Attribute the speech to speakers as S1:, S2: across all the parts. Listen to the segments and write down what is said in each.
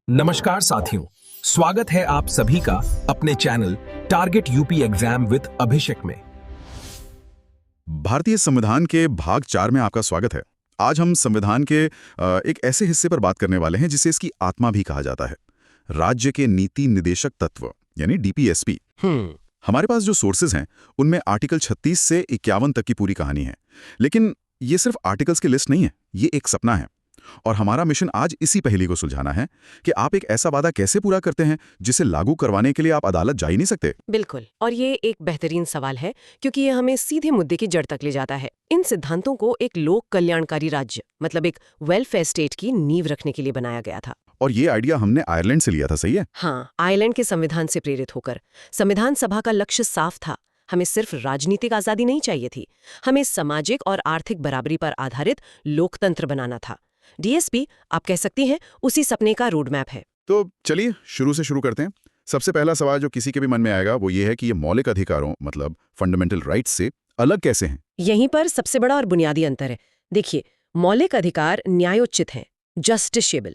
S1: नमस्कार साथियों, स्वागत है आप सभी का अपने channel target UP exam with Abhishek में।
S2: भारतीय संविधान के भाग 4 में आपका स्वागत है। आज हम संविधान के एक ऐसे हिस्से पर बात करने वाले हैं जिसे इसकी आत्मा भी कहा जाता है, राज्य के नीति निदेशक तत्व यानी डीपीएसपी। हमारे पास जो सोर्सेज हैं उनमें आर्टिकल 36 से 51 तक की पूरी कहानी है, लेकिन ये सिर्फ आर्टिकल्स की लिस्ट नहीं है, ये एक सपना है। और हमारा मिशन आज इसी पहेली को सुलझाना है कि आप एक ऐसा वादा कैसे पूरा करते हैं जिसे लागू करवाने के लिए आप अदालत जा ही नहीं सकते।
S3: बिल्कुल, और ये एक बेहतरीन सवाल है क्योंकि ये हमें सीधे मुद्दे की जड़ तक ले जाता है। इन सिद्धांतों को एक लोक कल्याणकारी राज्य मतलब एक वेलफेयर स्टेट की नींव रखने के लिए बनाया गया था।
S2: और ये आइडिया हमने आयरलैंड से लिया था, सही है?
S3: हाँ, आयरलैंड के संविधान से प्रेरित होकर। संविधान सभा का लक्ष्य साफ था, हमें सिर्फ राजनीतिक आजादी नहीं चाहिए थी, हमें सामाजिक और आर्थिक बराबरी पर आधारित लोकतंत्र बनाना था। डीएसपी, आप कह सकती हैं, उसी सपने का रोड मैप है।
S2: तो चलिए शुरू से शुरू करते हैं। सबसे पहला सवाल जो किसी के भी मन में आएगा वो ये है कि ये मौलिक अधिकारों मतलब फंडामेंटल राइट्स से अलग कैसे हैं?
S3: यहीं पर सबसे बड़ा और बुनियादी अंतर है। देखिए, मौलिक अधिकार न्यायोचित हैं, जस्टिसेबल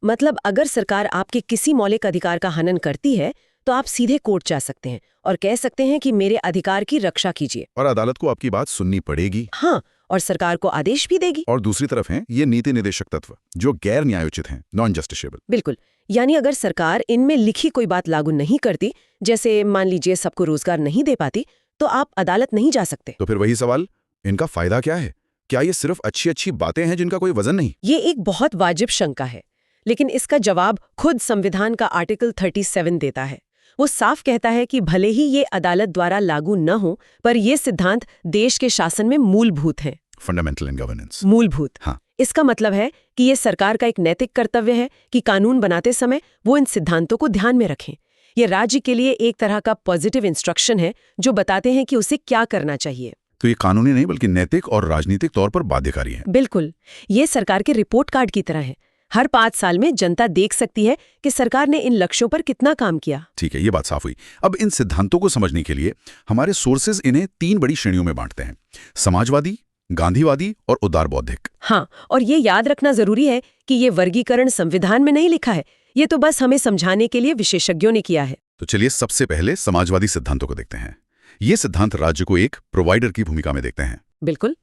S2: मतलब
S3: अगर सरकार आपके किसी मौलिक अधिकार का हनन करती है तो आप सीधे कोर्ट जा सकते हैं और कह सकते हैं कि मेरे अधिकार की रक्षा कीजिए।
S2: और अदालत को आपकी बात सुननी पड़ेगी।
S3: हाँ, और सरकार को आदेश भी देगी।
S2: और दूसरी तरफ हैं ये नीति निदेशक तत्व जो गैर न्यायोचित हैं, नॉन जस्टिसेबल।
S3: बिल्कुल, यानी अगर सरकार इनमें लिखी कोई बात लागू नहीं करती, जैसे मान लीजिए सबको रोजगार नहीं दे पाती, तो आप अदालत नहीं जा सकते।
S2: तो फिर वही सवाल, इनका फायदा क्या है? क्या ये सिर्फ अच्छी अच्छी बातें हैं जिनका कोई वजन नहीं?
S3: ये एक बहुत वाजिब शंका है, लेकिन इसका जवाब खुद संविधान का आर्टिकल 37 देता है। वो साफ कहता है कि भले ही ये अदालत द्वारा लागू न हो, पर ये सिद्धांत देश के शासन में मूलभूत हैं।
S2: Fundamental in governance.
S3: मूलभूत।
S2: हाँ।
S3: इसका मतलब है कि ये सरकार का एक नैतिक कर्तव्य है कि कानून बनाते समय वो इन सिद्धांतों को ध्यान में रखें। ये राज्य के लिए एक तरह का पॉजिटिव इंस्ट्रक्शन है जो बताते हैं कि उसे क्या करना चाहिए।
S2: तो ये कानूनी नहीं बल्कि नैतिक और राजनीतिक तौर पर बाध्यकारी है।
S3: बिल्कुल, ये सरकार के रिपोर्ट कार्ड की तरह है। हर 5 साल में जनता देख सकती है कि सरकार ने इन लक्ष्यों पर कितना काम किया।
S2: ठीक है, ये बात साफ हुई। अब इन सिद्धांतों को समझने के लिए हमारे सोर्सेज इन्हें 3 बड़ी श्रेणियों में बांटते हैं, समाजवादी, गांधीवादी और उदार बौद्धिक।
S3: हाँ, और ये याद रखना जरूरी है कि ये वर्गीकरण संविधान में नहीं लिखा है, ये तो बस हमें समझाने के लिए विशेषज्ञों ने किया है।
S2: तो चलिए सबसे पहले समाजवादी सिद्धांतों को देखते हैं। ये सिद्धांत राज्य को एक प्रोवाइडर की भूमिका में देखते हैं।
S3: बिल्कुल,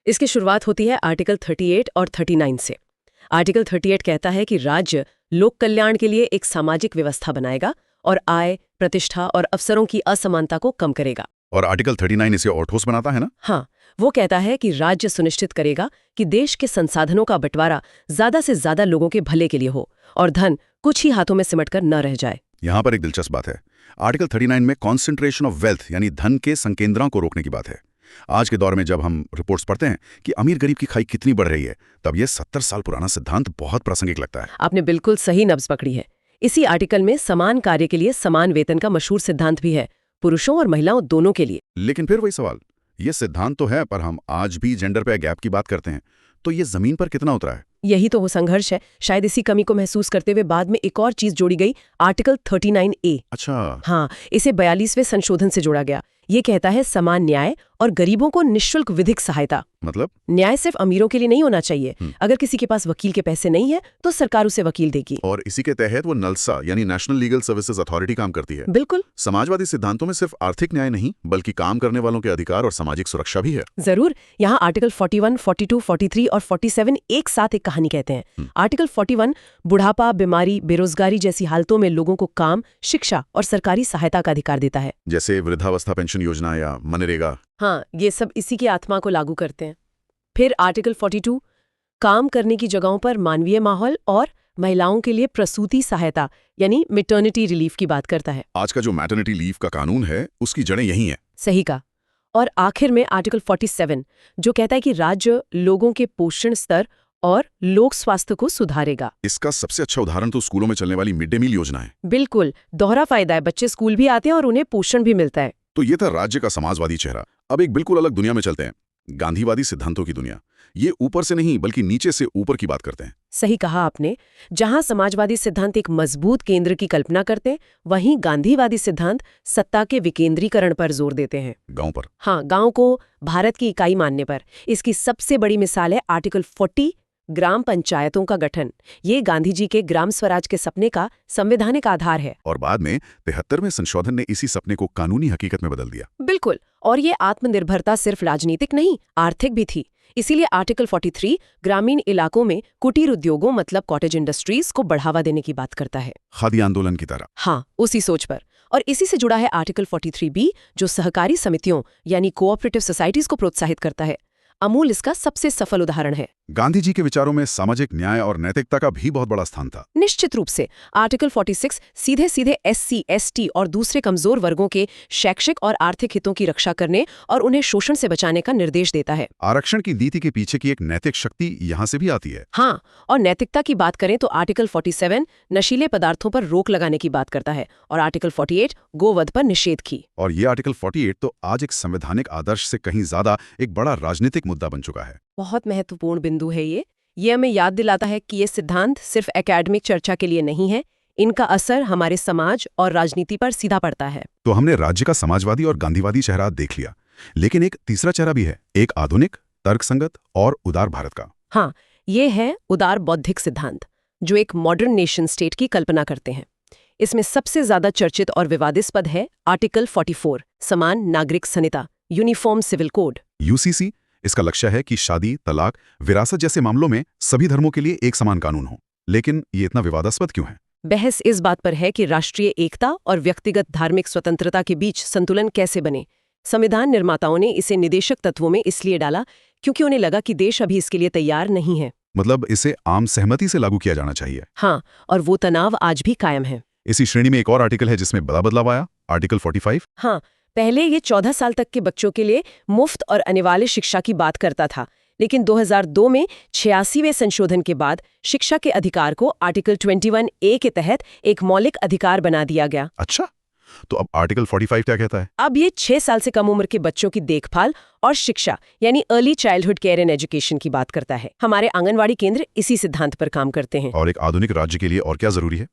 S3: इसकी शुरुआत होती है आर्टिकल 38 और 39 से। आर्टिकल 38 कहता है कि राज्य लोक कल्याण के लिए एक सामाजिक व्यवस्था बनाएगा और आय, प्रतिष्ठा और अवसरों की असमानता को कम करेगा।
S2: और आर्टिकल 39 इसे और ठोस बनाता है ना?
S3: हाँ, वो कहता है कि राज्य सुनिश्चित करेगा कि देश के संसाधनों का बंटवारा ज्यादा से ज्यादा लोगों के भले के लिए हो और धन कुछ ही हाथों में सिमटकर न रह जाए।
S2: यहाँ पर एक दिलचस्प बात है, आर्टिकल 39 में कॉन्सेंट्रेशन ऑफ वेल्थ यानी धन के संकेंद्रण को रोकने की बात है। आज के दौर में जब हम रिपोर्ट्स पढ़ते हैं कि अमीर गरीब की खाई कितनी बढ़ रही है, तब यह 70 साल पुराना सिद्धांत बहुत प्रासंगिक लगता है।
S3: आपने बिल्कुल सही नब्ज पकड़ी है। इसी आर्टिकल में समान कार्य के लिए समान वेतन का मशहूर सिद्धांत भी है, पुरुषों और महिलाओं दोनों के लिए।
S2: लेकिन फिर वही सवाल, ये सिद्धांत तो है पर हम आज भी जेंडर पे गैप की बात करते हैं, तो ये जमीन पर कितना उतरा है?
S3: यही तो वो संघर्ष है। शायद इसी कमी को महसूस करते हुए बाद में एक और चीज जोड़ी गई, आर्टिकल 39A।
S2: अच्छा।
S3: हाँ, इसे 42वें संशोधन से जोड़ा गया। ये कहता है समान न्याय और गरीबों को निःशुल्क विधिक सहायता।
S2: मतलब
S3: न्याय सिर्फ अमीरों के लिए नहीं होना चाहिए। अगर किसी के पास वकील के पैसे नहीं है तो सरकार उसे वकील देगी।
S2: और इसी के तहत वो नलसा यानी नेशनल लीगल सर्विसेज अथॉरिटी काम करती है।
S3: बिल्कुल।
S2: समाजवादी सिद्धांतों में सिर्फ आर्थिक न्याय नहीं बल्कि काम करने वालों के अधिकार और सामाजिक सुरक्षा भी है।
S3: जरूर, यहाँ आर्टिकल 41, 42, 43 और 47 एक साथ एक कहानी कहते हैं। आर्टिकल 41 बुढ़ापा, बीमारी, बेरोजगारी जैसी हालतों में लोगों को काम, शिक्षा और सरकारी सहायता का अधिकार देता है,
S2: जैसे वृद्धावस्था पेंशन योजना या मनरेगा।
S3: हाँ, ये सब इसी की आत्मा को लागू करते हैं। फिर आर्टिकल 42 काम करने की जगहों पर मानवीय माहौल और महिलाओं के लिए प्रसूति सहायता यानी मैटरनिटी रिलीफ की बात करता है।
S2: आज का जो मैटरनिटी लीव का कानून है उसकी जड़ें यही हैं।
S3: सही का। और आखिर में आर्टिकल 47 जो कहता है कि राज्य लोगों के पोषण स्तर और लोक स्वास्थ्य को सुधारेगा।
S2: इसका सबसे अच्छा उदाहरण तो स्कूलों में चलने वाली मिड डे मील योजना है।
S3: बिल्कुल, दोहरा फायदा है, बच्चे स्कूल भी आते हैं और उन्हें पोषण भी मिलता है।
S2: तो ये था राज्य का समाजवादी चेहरा। अब एक बिल्कुल अलग दुनिया में चलते हैं, गांधीवादी सिद्धांतों की दुनिया। ये ऊपर से नहीं बल्कि नीचे से ऊपर की बात करते हैं।
S3: सही कहा आपने। जहां समाजवादी सिद्धांत एक मजबूत केंद्र की कल्पना करते हैं, वहीं गांधीवादी सिद्धांत सत्ता के विकेंद्रीकरण पर जोर देते हैं।
S2: गांव पर।
S3: हाँ, गांव को भारत की इकाई मानने पर। इसकी सबसे बड़ी मिसाल है आर्टिकल 40 ग्राम पंचायतों का गठन, ये गांधी जी के ग्राम स्वराज के सपने का संवैधानिक आधार है।
S2: और बाद में 73वें संशोधन ने इसी सपने को कानूनी हकीकत में बदल दिया।
S3: बिल्कुल, और ये आत्मनिर्भरता सिर्फ राजनीतिक नहीं, आर्थिक भी थी। इसीलिए आर्टिकल 43 ग्रामीण इलाकों में कुटीर उद्योगों मतलब कॉटेज इंडस्ट्रीज को बढ़ावा देने की बात करता है।
S2: खादी आंदोलन की तरह।
S3: हाँ, उसी सोच पर। और इसी से जुड़ा है आर्टिकल 43B जो सहकारी समितियों यानी कोऑपरेटिव सोसाइटीज को प्रोत्साहित करता है। अमूल इसका सबसे सफल उदाहरण है।
S2: गांधी जी के विचारों में सामाजिक न्याय और नैतिकता का भी बहुत बड़ा स्थान था।
S3: निश्चित रूप से आर्टिकल 46 सीधे सीधे SC, ST और दूसरे कमजोर वर्गों के शैक्षिक और आर्थिक हितों की रक्षा करने और उन्हें शोषण से बचाने का निर्देश देता है।
S2: आरक्षण की नीति के पीछे की एक नैतिक शक्ति यहाँ से भी आती है।
S3: हाँ, और नैतिकता की बात करें तो आर्टिकल 47 नशीले पदार्थों पर रोक लगाने की बात करता है और आर्टिकल 48 गोवध पर निषेध की।
S2: और ये आर्टिकल 48 तो आज एक संवैधानिक आदर्श से कहीं ज्यादा एक बड़ा राजनीतिक मुद्दा बन चुका है।
S3: बहुत महत्वपूर्ण बिंदु है ये हमें याद दिलाता है कि ये सिद्धांत सिर्फ एकेडमिक चर्चा के लिए नहीं है, इनका असर हमारे समाज और राजनीति पर सीधा पड़ता है।
S2: तो हमने राज्य का समाजवादी और गांधीवादी चेहरा देख लिया, लेकिन एक तीसरा चेहरा भी है, एक आधुनिक, तर्कसंगत और उदार भारत का।
S3: हाँ, ये है उदार बौद्धिक सिद्धांत, जो एक मॉडर्न नेशन स्टेट की कल्पना करते हैं। इसमें सबसे ज्यादा चर्चित और विवादास्पद है आर्टिकल 44 समान नागरिक संहिता, यूनिफॉर्म सिविल कोड,
S2: UCC। इसका लक्ष्य है कि शादी, तलाक, विरासत जैसे मामलों में सभी धर्मों के लिए एक समान कानून हो। लेकिन ये इतना विवादास्पद क्यों है?
S3: बहस इस बात पर है कि राष्ट्रीय एकता और व्यक्तिगत धार्मिक स्वतंत्रता के बीच संतुलन कैसे बने। संविधान निर्माताओं ने इसे निदेशक तत्वों में इसलिए डाला क्योंकि उन्हें लगा कि देश अभी इसके लिए तैयार नहीं है।
S2: मतलब इसे आम सहमति से लागू किया जाना चाहिए।
S3: हाँ, और वो तनाव आज भी कायम है।
S2: इसी श्रेणी में एक और आर्टिकल है जिसमें बड़ा बदलाव आया, आर्टिकल 45।
S3: हाँ, पहले ये 14 साल तक के बच्चों के लिए मुफ्त और अनिवार्य शिक्षा की बात करता था, लेकिन 2002 में 86वें संशोधन के बाद शिक्षा के अधिकार को आर्टिकल 21A के तहत एक मौलिक अधिकार बना दिया गया।
S2: अच्छा, तो अब आर्टिकल 45 क्या कहता है?
S3: अब ये 6 साल से कम उम्र के बच्चों की देखभाल और शिक्षा यानी early childhood care and education की बात करता है। हमारे आंगनवाड़ी केंद्र इसी सिद्धांत पर काम करते हैं।
S2: और एक आधुनिक राज्य के लिए और क्या जरूरी है?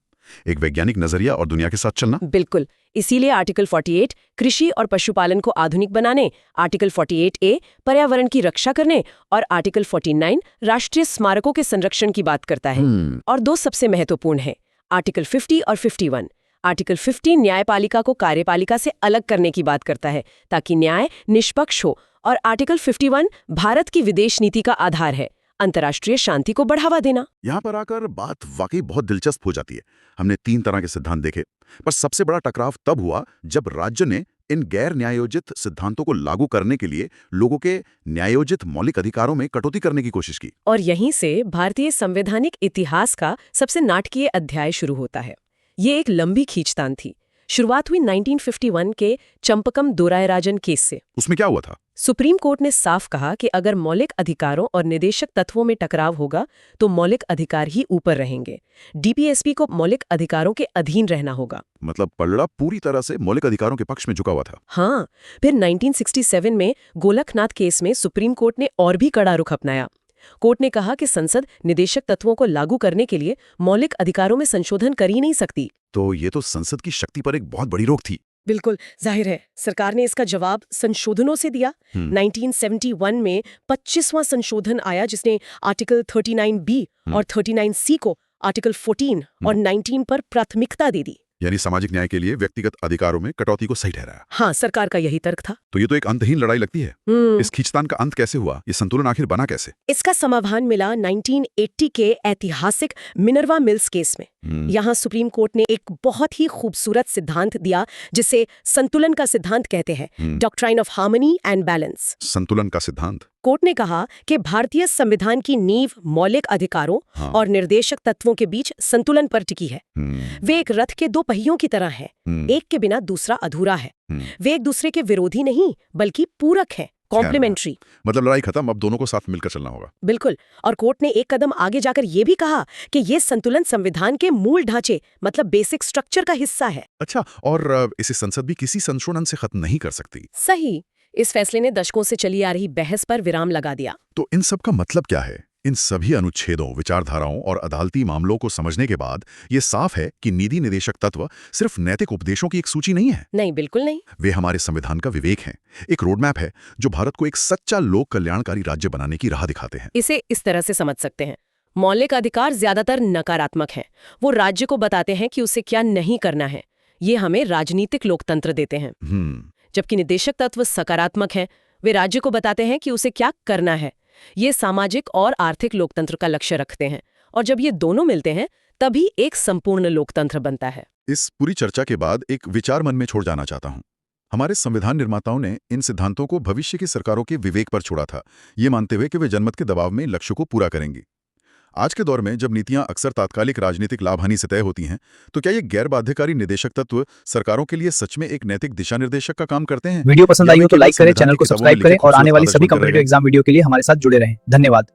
S2: एक वैज्ञानिक नजरिया और दुनिया के साथ चलना।
S3: बिल्कुल, इसीलिए आर्टिकल 48 कृषि और पशुपालन को आधुनिक बनाने, आर्टिकल 48A पर्यावरण की रक्षा करने और आर्टिकल 49 राष्ट्रीय स्मारकों के संरक्षण की बात करता है। और दो सबसे महत्वपूर्ण है, आर्टिकल 50 और 51। आर्टिकल 50 न्यायपालिका को कार्यपालिका से अलग करने की बात करता है ताकि न्याय निष्पक्ष हो, और आर्टिकल 51 भारत की विदेश नीति का आधार है, अंतर्राष्ट्रीय शांति को बढ़ावा देना।
S2: यहाँ पर आकर बात वाकई बहुत दिलचस्प हो जाती है। हमने 3 तरह के सिद्धांत देखे, पर सबसे बड़ा टकराव तब हुआ जब राज्य ने इन गैर न्यायोजित सिद्धांतों को लागू करने के लिए लोगों के न्यायोजित मौलिक अधिकारों में कटौती करने की कोशिश की।
S3: और यहीं से भारतीय संवैधानिक इतिहास का सबसे नाटकीय अध्याय शुरू होता है। ये एक लंबी खींचतान थी। शुरुआत हुई 1951 के चंपकम दोरायराजन केस से।
S2: उसमें क्या हुआ था?
S3: सुप्रीम कोर्ट ने साफ कहा कि अगर मौलिक अधिकारों और निदेशक तत्वों में टकराव होगा तो मौलिक अधिकार ही ऊपर रहेंगे। DPSP को मौलिक अधिकारों के अधीन रहना होगा।
S2: मतलब पलड़ा पूरी तरह से मौलिक अधिकारों के पक्ष में झुका हुआ था।
S3: हाँ, फिर 1967 में गोलकनाथ केस में सुप्रीम कोर्ट ने और भी कड़ा रुख अपनाया। कोर्ट ने कहा कि संसद निदेशक तत्वों को लागू करने के लिए मौलिक अधिकारों में संशोधन कर ही नहीं सकती।
S2: तो ये तो संसद की शक्ति पर एक बहुत बड़ी रोक थी।
S3: बिल्कुल, जाहिर है सरकार ने इसका जवाब संशोधनों से दिया। 1971 में 25वां संशोधन आया जिसने आर्टिकल 39B और 39C को आर्टिकल 14 और 19 पर प्राथमिकता दे दी।
S2: यानी सामाजिक न्याय के लिए व्यक्तिगत अधिकारों में कटौती को सही ठहराया।
S3: हाँ, सरकार का यही तर्क था।
S2: तो ये तो एक अंतहीन लड़ाई लगती है। इस खींचतान का अंत कैसे हुआ? ये संतुलन आखिर बना कैसे?
S3: इसका समाधान मिला 1980 के ऐतिहासिक मिनर्वा मिल्स केस में। यहाँ सुप्रीम कोर्ट ने एक बहुत ही खूबसूरत सिद्धांत दिया जिसे संतुलन का सिद्धांत कहते हैं, doctrine of harmony and balance.
S2: संतुलन का सिद्धांत।
S3: कोर्ट ने कहा कि भारतीय संविधान की नींव मौलिक अधिकारों और निर्देशक तत्वों के बीच संतुलन पर टिकी है। वे एक रथ के 2 पहियों की तरह हैं, एक के बिना दूसरा अधूरा है। वे एक दूसरे के विरोधी नहीं बल्कि पूरक हैं, कॉम्प्लीमेंट्री।
S2: मतलब लड़ाई खत्म, अब दोनों को साथ मिलकर चलना होगा।
S3: बिल्कुल, और कोर्ट ने एक कदम आगे जाकर यह भी कहा कि ये संतुलन संविधान के मूल ढांचे मतलब बेसिक स्ट्रक्चर का हिस्सा है।
S2: अच्छा, और इसे संसद भी किसी संशोधन से खत्म नहीं कर सकती।
S3: सही। इस फैसले ने दशकों से चली आ रही बहस पर विराम लगा दिया।
S2: तो इन सब का मतलब क्या है? इन सभी अनुच्छेदों, विचारधाराओं और अदालती मामलों को समझने के बाद ये साफ है कि नीति निदेशक तत्व सिर्फ नैतिक उपदेशों की एक सूची नहीं है।
S3: नहीं, बिल्कुल नहीं।
S2: वे हमारे संविधान का विवेक हैं, एक रोडमैप है जो भारत को एक सच्चा लोक कल्याणकारी राज्य बनाने की राह दिखाते हैं।
S3: इसे इस तरह से समझ सकते हैं, मौलिक अधिकार ज्यादातर नकारात्मक हैं। वो राज्य को बताते हैं कि उसे क्या नहीं करना है। ये हमें राजनीतिक लोकतंत्र देते हैं। जबकि निदेशक तत्व सकारात्मक हैं, वे राज्य को बताते हैं कि उसे क्या करना है। ये सामाजिक और आर्थिक लोकतंत्र का लक्ष्य रखते हैं, और जब ये दोनों मिलते हैं तभी एक संपूर्ण लोकतंत्र बनता है।
S2: इस पूरी चर्चा के बाद एक विचार मन में छोड़ जाना चाहता हूं। हमारे संविधान निर्माताओं ने इन सिद्धांतों को भविष्य की सरकारों के विवेक पर छोड़ा था, ये मानते हुए कि वे जनमत के दबाव में लक्ष्य को पूरा करेंगी। आज के दौर में जब नीतियां अक्सर तात्कालिक राजनीतिक लाभ हानि से तय होती हैं, तो क्या ये गैर बाध्यकारी निदेशक तत्व सरकारों के लिए सच में एक नैतिक दिशा निर्देशक का काम करते हैं?
S4: वीडियो पसंद आई हो तो लाइक करें, चैनल को सब्सक्राइब करें और आने वाली सभी कॉम्पिटिटिव एग्जाम वीडियो के लिए हमारे साथ जुड़े रहें। धन्यवाद।